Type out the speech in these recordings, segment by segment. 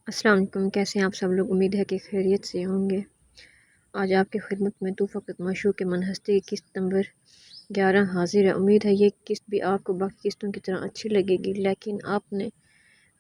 السلام علیکم، کیسے ہیں آپ سب لوگ؟ امید ہے کہ خیریت سے ہوں گے۔ آج آپ کی خدمت میں تو فقط معشوق منہستی کی قسط نمبر 11 حاضر ہے۔ امید ہے یہ قسط بھی آپ کو باقی قسطوں کی طرح اچھی لگے گی، لیکن آپ نے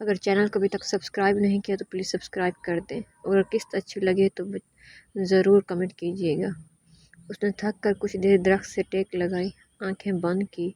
اگر چینل کو ابھی تک سبسکرائب نہیں کیا تو پلیز سبسکرائب کر دیں، اور اگر قسط اچھی لگے تو ضرور کمنٹ کیجیے گا۔ اس نے تھک کر کچھ دیر درخت سے ٹیک لگائی، آنکھیں بند کی۔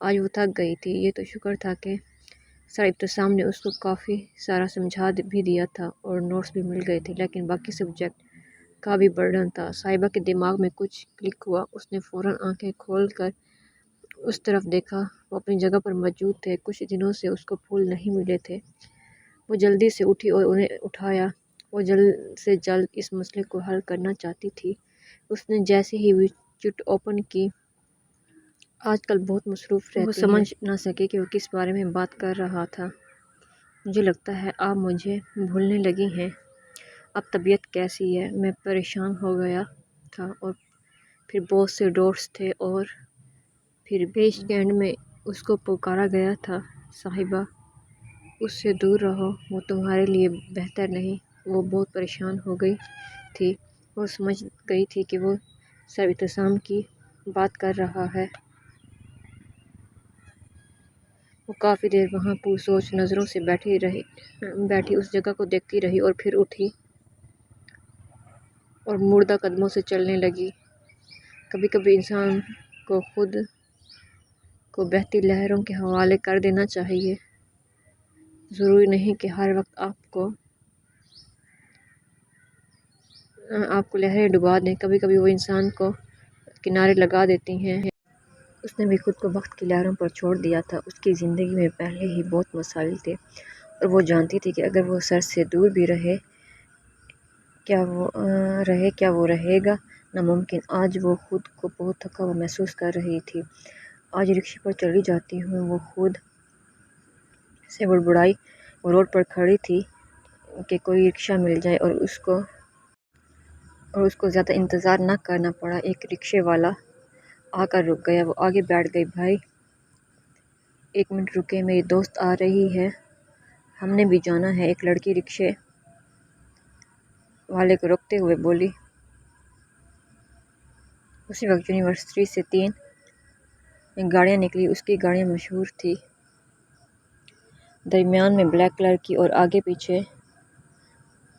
آج وہ تھک گئی تھی، یہ تو شکر تھا کہ سر ابتسام نے اس کو کافی سارا سمجھا بھی دیا تھا اور نوٹس بھی مل گئے تھے، لیکن باقی سبجیکٹ کا بھی برڈن تھا۔ صاحبہ کے دماغ میں کچھ کلک ہوا، اس نے فوراً آنکھیں کھول کر اس طرف دیکھا۔ وہ اپنی جگہ پر موجود تھے، کچھ دنوں سے اس کو پھول نہیں ملے تھے۔ وہ جلدی سے اٹھی اور انہیں اٹھایا۔ وہ جلد سے جلد اس مسئلے کو حل کرنا چاہتی تھی۔ اس نے جیسے ہی ویڈجٹ اوپن کی، آج کل بہت مصروف رہتی ہے۔ وہ سمجھ نہ سکے کہ وہ کس بارے میں بات کر رہا تھا۔ مجھے لگتا ہے آپ مجھے بھولنے لگی ہیں۔ اب طبیعت کیسی ہے؟ میں پریشان ہو گیا تھا، اور پھر بہت سے ڈاٹس تھے، اور پھر بیچ اینڈ میں اس کو پکارا گیا تھا۔ صاحبہ، اس سے دور رہو، وہ تمہارے لیے بہتر نہیں۔ وہ بہت پریشان ہو گئی تھی۔ وہ سمجھ گئی تھی کہ وہ سر ابتسام کی بات کر رہا ہے۔ وہ کافی دیر وہاں پرسوچ نظروں سے بیٹھی اس جگہ کو دیکھتی رہی، اور پھر اٹھی اور مردہ قدموں سے چلنے لگی۔ کبھی کبھی انسان کو خود کو بہتی لہروں کے حوالے کر دینا چاہیے۔ ضروری نہیں کہ ہر وقت آپ کو لہریں ڈبا دیں، کبھی کبھی وہ انسان کو کنارے لگا دیتی ہیں۔ اس نے بھی خود کو وقت کی لہروں پر چھوڑ دیا تھا۔ اس کی زندگی میں پہلے ہی بہت مسائل تھے، اور وہ جانتی تھی کہ اگر وہ سر سے دور بھی رہے کیا وہ رہے گا؟ ناممکن۔ آج وہ خود کو بہت تھکا ہوا محسوس کر رہی تھی۔ آج رکشے پر چلی جاتی ہوں، وہ خود سے بڑبڑائی۔ وہ روڈ پر کھڑی تھی کہ کوئی رکشہ مل جائے اور اس کو زیادہ انتظار نہ کرنا پڑا۔ ایک رکشے والا آ کر رک گیا۔ وہ آگے بیٹھ گئی۔ بھائی، 1 منٹ رکیں، میری دوست آ رہی ہے، ہم نے بھی جانا ہے، ایک لڑکی رکشے والے کو روکتے ہوئے بولی۔ اسی وقت یونیورسٹی سے 3 گاڑیاں نکلی۔ اس کی گاڑیاں مشہور تھیں، درمیان میں بلیک کلر کی اور آگے پیچھے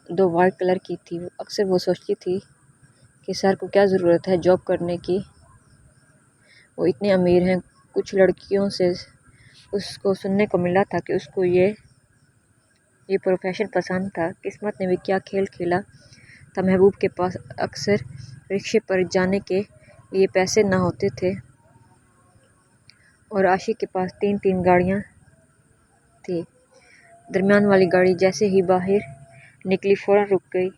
2 وائٹ کلر کی تھی۔ اکثر وہ سوچتی تھی کہ سر کو کیا ضرورت ہے جاب کرنے کی، وہ اتنے امیر ہیں۔ کچھ لڑکیوں سے اس کو سننے کو ملا تھا کہ اس کو یہ پروفیشن پسند تھا۔ قسمت نے بھی کیا کھیل کھیلا تھا، محبوب کے پاس اکثر رکشے پر جانے کے لیے پیسے نہ ہوتے تھے، اور عاشق کے پاس 3 گاڑیاں تھیں۔ درمیان والی گاڑی جیسے ہی باہر نکلی فوراً رک گئی۔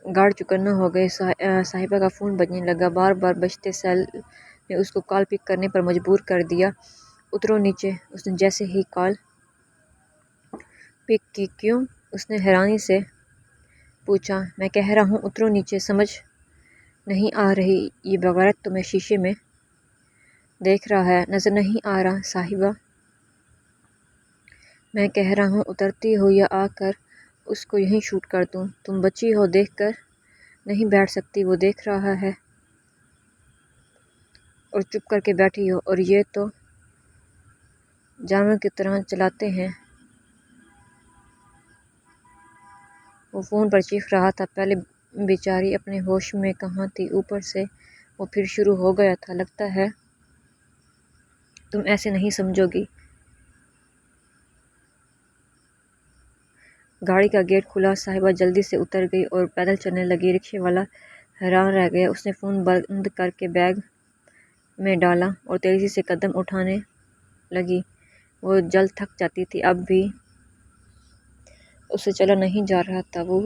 گارڈ چوکنا ہو گئے۔ صاحبہ کا فون بجنے لگا، بار بار بجتے سیل نے اس کو کال پک کرنے پر مجبور کر دیا۔ اترو نیچے، اس نے جیسے ہی کال پک کی۔ کیوں؟ اس نے حیرانی سے پوچھا۔ میں کہہ رہا ہوں اترو نیچے، سمجھ نہیں آ رہی؟ یہ بغیرت تمہیں شیشے میں دیکھ رہا ہے، نظر نہیں آ رہا؟ صاحبہ، میں کہہ رہا ہوں اترتی ہو یا آ کر اس کو یہیں شوٹ کر دوں؟ تم بچی ہو، دیکھ کر نہیں بیٹھ سکتی؟ وہ دیکھ رہا ہے اور چپ کر کے بیٹھی ہو، اور یہ تو جانوروں کی طرح چلاتے ہیں۔ وہ فون پر چیخ رہا تھا۔ پہلے بیچاری اپنے ہوش میں کہاں تھی، اوپر سے وہ پھر شروع ہو گیا تھا۔ لگتا ہے تم ایسے نہیں سمجھو گی۔ گاڑی کا گیٹ کھلا، صاحبہ جلدی سے اتر گئی اور پیدل چلنے لگی۔ رکشے والا حیران رہ گیا۔ اس نے فون بند کر کے بیگ میں ڈالا اور تیزی سے قدم اٹھانے لگی۔ وہ جلد تھک جاتی تھی، اب بھی اس سے چلا نہیں جا رہا تھا۔ وہ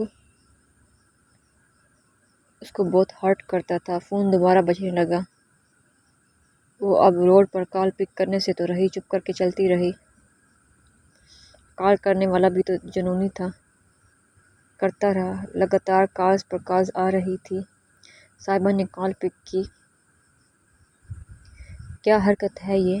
اس کو بہت ہرٹ کرتا تھا۔ فون دوبارہ بجنے لگا۔ وہ اب روڈ پر کال پک کرنے سے تو رہی، چپ کر کے چلتی رہی۔ کال کرنے والا بھی تو جنونی تھا، کرتا رہا۔ لگاتار کالز پر کالز آ رہی تھی۔ صاحبہ نے کال پک کی۔ کیا حرکت ہے یہ؟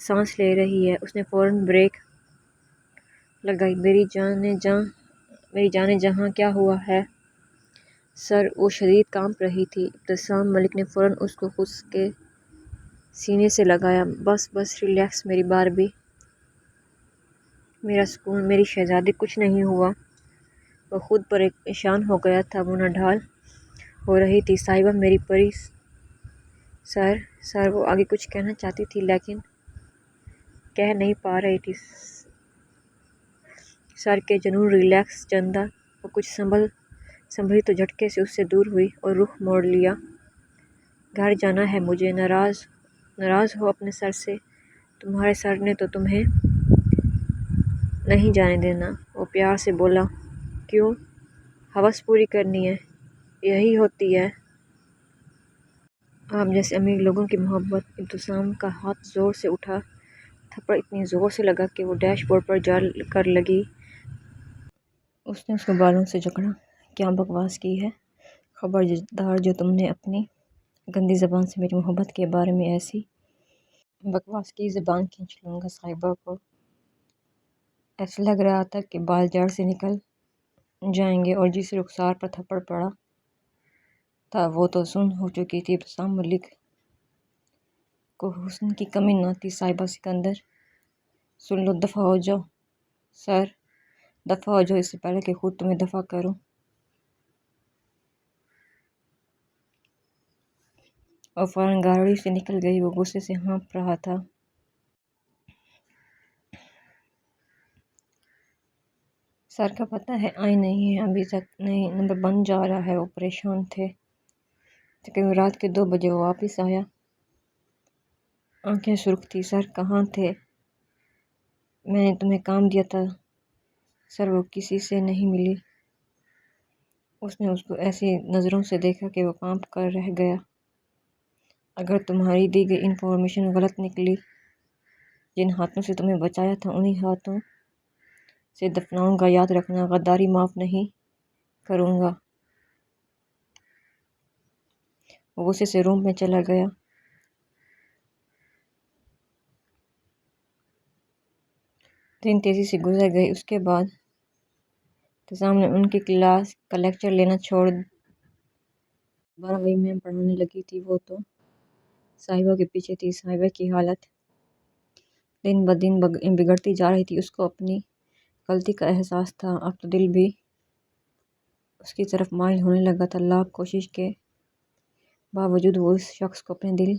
سانس لے رہی ہے۔ اس نے فوراً بریک لگائی۔ میری جانیں جہاں کیا ہوا ہے؟ سر، وہ شدید کانپ رہی تھی۔ ابتسام ملک نے فوراً اس کو خود کے سینے سے لگایا۔ بس ریلیکس میری باربی، میرا سکون، میری شہزادی، کچھ نہیں ہوا۔ وہ خود پریشان ہو گیا تھا، وہ نڈھال ہو رہی تھی۔ صاحبہ میری پری۔ سر، وہ آگے کچھ کہنا چاہتی تھی لیکن کہہ نہیں پا رہی تھی۔ سر کے جنون ریلیکس چندا۔ وہ کچھ سنبھلی تو جھٹکے سے اس سے دور ہوئی اور رخ موڑ لیا۔ گھر جانا ہے مجھے۔ ناراض ہو اپنے سر سے؟ تمہارے سر نے تو تمہیں نہیں جانے دینا۔ وہ پیار سے بولا۔ کیوں؟ ہوس پوری کرنی ہے، یہی ہوتی ہے آپ جیسے امیر لوگوں کی محبت۔ ابتسام کا ہاتھ زور سے اٹھا، تھپڑ اتنی زور سے لگا کہ وہ ڈیش بورڈ پر جا کر لگی۔ اس نے اس کو بالوں سے جکڑا۔ کیا بکواس کی ہے؟ خبردار جو تم نے اپنی گندی زبان سے میری محبت کے بارے میں ایسی بکواس کی، زبان کھینچ لوں گا۔ صاحبہ کو ایسا لگ رہا تھا کہ بال جڑ سے نکل جائیں گے، اور جس رخسار پر تھپڑ پڑا تھا وہ تو سن ہو چکی تھی۔ ابتسام ملک کو حسن کی کمی نہ تھی۔ صاحبہ سکندر، سن لو، دفع ہو جاؤ۔ سر، دفع ہو جاؤ اس سے پہلے کہ خود تمہیں دفع کروں۔ اور فوراً گاڑی سے نکل گئی۔ وہ غصے سے ہانپ رہا تھا۔ سر کا پتہ ہے آئی نہیں ہے ابھی تک؟ نہیں، نمبر بن جا رہا ہے۔ وہ پریشان تھے۔ تقریباً رات کے 2 بجے وہ واپس آیا۔ آنکھیں سرخ تھیں۔ سر کہاں تھے؟ میں نے تمہیں کام دیا تھا۔ سر وہ کسی سے نہیں ملی۔ اس نے اس کو ایسی نظروں سے دیکھا کہ وہ کانپ کر رہ گیا۔ اگر تمہاری دی گئی انفارمیشن غلط نکلی، جن ہاتھوں سے تمہیں بچایا تھا انہی ہاتھوں سے دفناؤں گا، یاد رکھنا، غداری معاف نہیں کروں گا۔ وہ غصے سے روم میں چلا گیا۔ دن تیزی سے گزر گئے۔ اس کے بعد ابتسام نے ان کی کلاس کا لیکچر لینا چھوڑ۔ دوبارہ وہی میم پڑھانے لگی تھی۔ وہ تو صاحبہ کے پیچھے تھی۔ صاحبہ کی حالت دن بدن بگڑتی جا رہی تھی۔ اس کو اپنی غلطی کا احساس تھا۔ اب تو دل بھی اس کی طرف مائل ہونے لگا تھا۔ لاکھ کوشش کے باوجود وہ اس شخص کو اپنے دل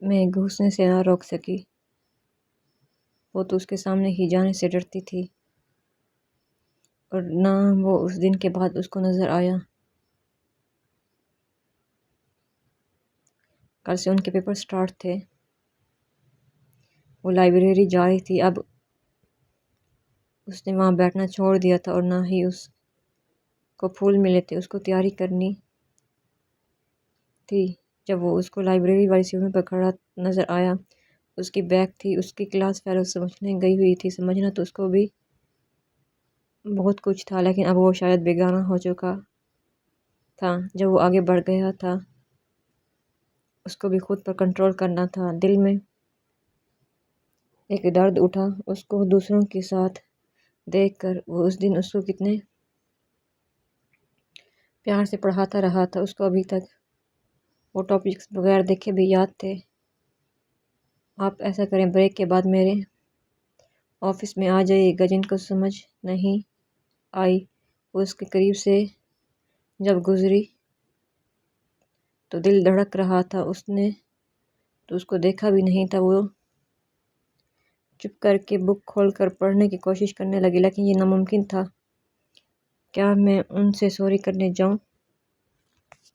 میں گھسنے سے نہ روک سکی۔ وہ تو اس کے سامنے ہی جانے سے ڈرتی تھی، اور نہ وہ اس دن کے بعد اس کو نظر آیا۔ کل سے ان کے پیپر سٹارٹ تھے۔ وہ لائبریری جا رہی تھی۔ اب اس نے وہاں بیٹھنا چھوڑ دیا تھا، اور نہ ہی اس کو پھول ملے تھے۔ اس کو تیاری کرنی تھی۔ جب وہ اس کو لائبریری والی سیڑھیوں پر کھڑا نظر آیا، اس کی بیگ تھی، اس کی کلاس فیلو سمجھنے گئی ہوئی تھی۔ سمجھنا تو اس کو بھی بہت کچھ تھا، لیکن اب وہ شاید بیگانہ ہو چکا تھا۔ جب وہ آگے بڑھ گیا تھا، اس کو بھی خود پر کنٹرول کرنا تھا۔ دل میں ایک درد اٹھا اس کو دوسروں کے ساتھ دیکھ کر۔ وہ اس دن اس کو کتنے پیار سے پڑھاتا رہا تھا۔ اس کو ابھی تک وہ ٹاپکس بغیر دیکھے بھی یاد تھے۔ آپ ایسا کریں، بریک کے بعد میرے آفس میں آ جائیے گا۔ جن کو سمجھ نہیں آئی وہ اس کے قریب سے جب گزری تو دل دھڑک رہا تھا۔ اس نے تو اس کو دیکھا بھی نہیں تھا۔ وہ چپ کر کے بک کھول کر پڑھنے کی کوشش کرنے لگی، لیکن یہ ناممکن تھا۔ کیا میں ان سے سوری کرنے جاؤں؟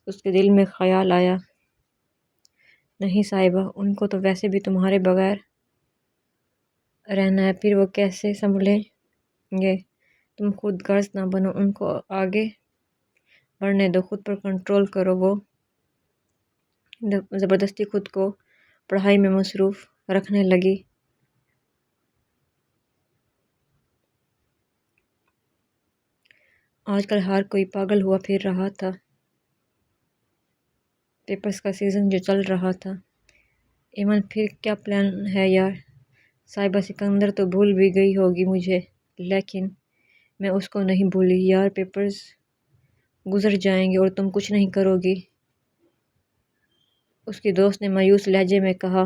اس کے دل میں خیال آیا۔ نہیں صاحبہ، ان کو تو ویسے بھی تمہارے بغیر رہنا ہے، پھر وہ کیسے سنبھلیں گے؟ تم خود غرض نہ بنو، ان کو آگے بڑھنے دو، خود پر کنٹرول کرو۔ وہ زبردستی خود کو پڑھائی میں مصروف رکھنے لگی۔ آج کل ہر کوئی پاگل ہوا پھر رہا تھا۔ پیپرز کا سیزن جو چل رہا تھا، ایمن پھر کیا پلان ہے یار؟ صاحبہ سکندر تو بھول بھی گئی ہوگی مجھے، لیکن میں اس کو نہیں بھولی یار۔ پیپرز گزر جائیں گے اور تم کچھ نہیں کرو گی، اس کی دوست نے مایوس لہجے میں کہا۔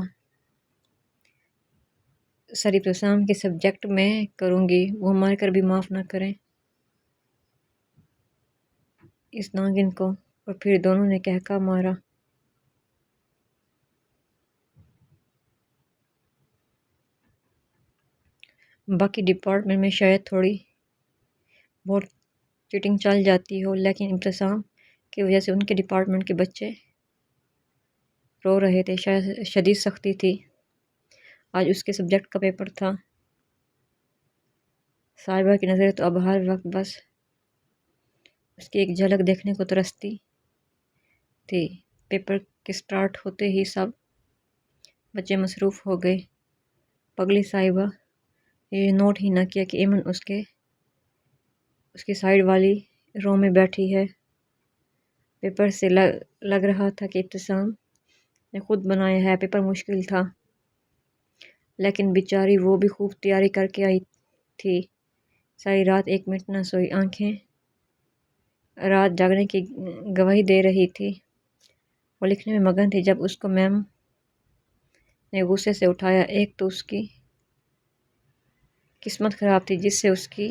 سر ابتسام کے سبجیکٹ میں کروں گی، وہ مار کر بھی معاف نہ کریں اس ناگن کو، اور پھر دونوں نے کہکا مارا۔ باقی ڈپارٹمنٹ میں شاید تھوڑی بہت چیٹنگ چل جاتی ہو، لیکن ابتسام کی وجہ سے ان کے ڈپارٹمنٹ کے بچے رو رہے تھے۔ شدید سختی تھی، آج اس کے سبجیکٹ کا پیپر تھا۔ صاحبہ کی نظریں تو اب ہر وقت بس اس کی ایک جھلک دیکھنے کو ترستی تھی۔ پیپر کے سٹارٹ ہوتے ہی سب بچے مصروف ہو گئے۔ پگلی صاحبہ یہ نوٹ ہی نہ کیا کہ ایمن اس کی سائیڈ والی رو میں بیٹھی ہے۔ پیپر سے لگ رہا تھا کہ ابتسام نے خود بنایا ہے۔ پیپر مشکل تھا، لیکن بیچاری وہ بھی خوب تیاری کر کے آئی تھی۔ ساری رات ایک منٹ نہ سوئی، آنکھیں رات جاگنے کی گواہی دے رہی تھی۔ وہ لکھنے میں مگن تھی جب اس کو میم نے غصے سے اٹھایا۔ ایک تو اس کی قسمت خراب تھی جس سے اس کی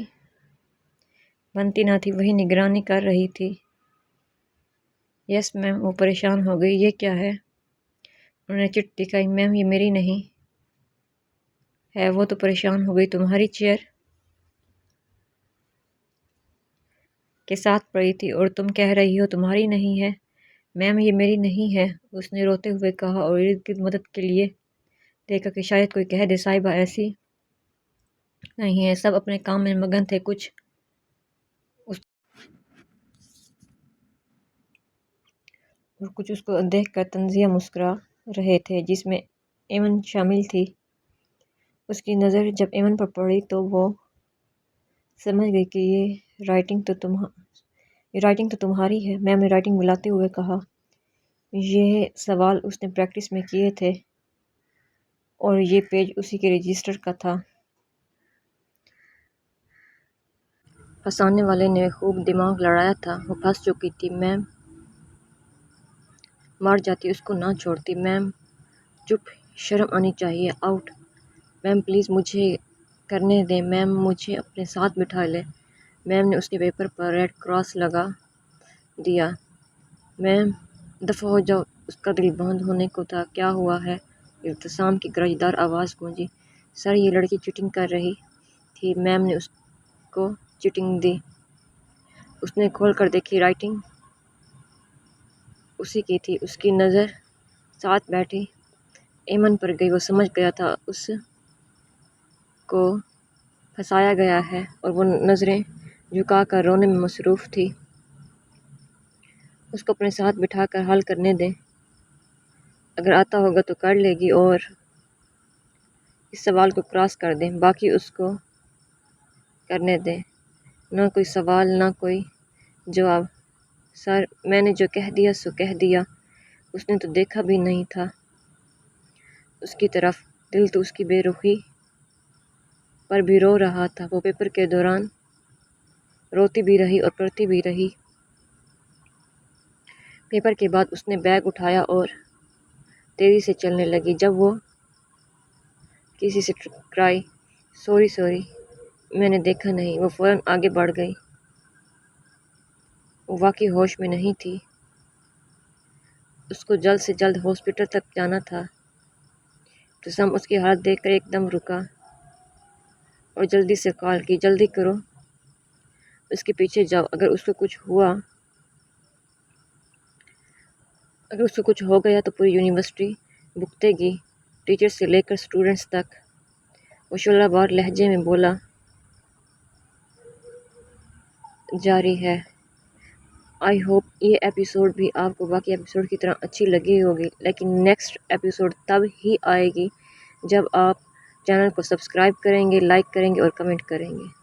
بنتی نہ تھی، وہی نگرانی کر رہی تھی۔ یس میم، وہ پریشان ہو گئی۔ یہ کیا ہے؟ انہوں نے چٹ دکھائی۔ میم یہ میری نہیں ہے۔ وہ تو پریشان ہو گئی۔ تمہاری چیئر کے ساتھ پڑی تھی اور تم کہہ رہی ہو تمہاری نہیں ہے؟ میم یہ میری نہیں ہے، اس نے روتے ہوئے کہا اور ارد گرد مدد کے لیے دیکھا کہ شاید کوئی کہہ دے۔ صاحبہ ایسی نہیں ہے۔ سب اپنے کام میں مگن تھے، کچھ اس کو دیکھ کر طنزیہ مسکرا رہے تھے، جس میں ایمن شامل تھی۔ اس کی نظر جب ایمن پر پڑی تو وہ سمجھ گئی کہ یہ رائٹنگ تو تمہاری ہے۔ میم نے رائٹنگ ملاتے ہوئے کہا۔ یہ سوال اس نے پریکٹس میں کیے تھے اور یہ پیج اسی کے رجسٹر کا تھا۔ پھنسانے والے نے خوب دماغ لڑایا تھا۔ وہ پھنس چکی تھی۔ میم مار جاتی، اس کو نہ چھوڑتی۔ میم چپ، شرم آنی چاہیے۔ آؤٹ۔ میم پلیز مجھے کرنے دیں۔ میم مجھے اپنے ساتھ بٹھا لیں۔ میم نے اس کے پیپر پر ریڈ کراس لگا دیا۔ میم دفعہ ہو جاؤ، اس کا دل بند ہونے کو تھا۔ کیا ہوا ہے؟ ابتسام کی گرجدار آواز گونجی۔ سر یہ لڑکی چیٹنگ کر رہی تھی، میم نے اس کو چیٹنگ دی۔ اس نے کھول کر دیکھی، رائٹنگ اسی کی تھی۔ اس کی نظر ساتھ بیٹھی ایمن پر گئی۔ وہ سمجھ گیا تھا اس کو پھنسایا گیا ہے اور وہ نظریں جھکا کر رونے میں مصروف تھی۔ اس کو اپنے ساتھ بٹھا کر حل کرنے دیں، اگر آتا ہوگا تو کر لے گی، اور اس سوال کو کراس کر دیں، باقی اس کو کرنے دیں۔ نہ کوئی سوال، نہ کوئی جواب۔ سر میں نے جو کہہ دیا سو کہہ دیا۔ اس نے تو دیکھا بھی نہیں تھا اس کی طرف۔ دل تو اس کی بے رخی پر بھی رو رہا تھا۔ وہ پیپر کے دوران روتی بھی رہی اور پڑھتی بھی رہی۔ پیپر کے بعد اس نے بیگ اٹھایا اور تیزی سے چلنے لگی۔ جب وہ کسی سے ٹکرائی، سوری میں نے دیکھا نہیں، وہ فوراً آگے بڑھ گئی۔ وہ واقعی ہوش میں نہیں تھی۔ اس کو جلد سے جلد ہاسپٹل تک جانا تھا۔ ابتسام اس کی حالت دیکھ کر ایک دم رکا اور جلدی سے کال کی۔ جلدی کرو، اس کے پیچھے جاؤ، اگر اس کو کچھ ہو گیا تو پوری یونیورسٹی بھگتے گی، ٹیچر سے لے کر اسٹوڈنٹس تک۔ وہ شعلہ بار لہجے میں بولا جاری ہے۔ آئی ہوپ یہ ایپیسوڈ بھی آپ کو باقی ایپیسوڈ کی طرح اچھی لگی ہوگی، لیکن نیکسٹ ایپیسوڈ تب ہی آئے گی جب آپ چینل کو سبسکرائب کریں گے، لائک کریں گے اور کمنٹ کریں گے۔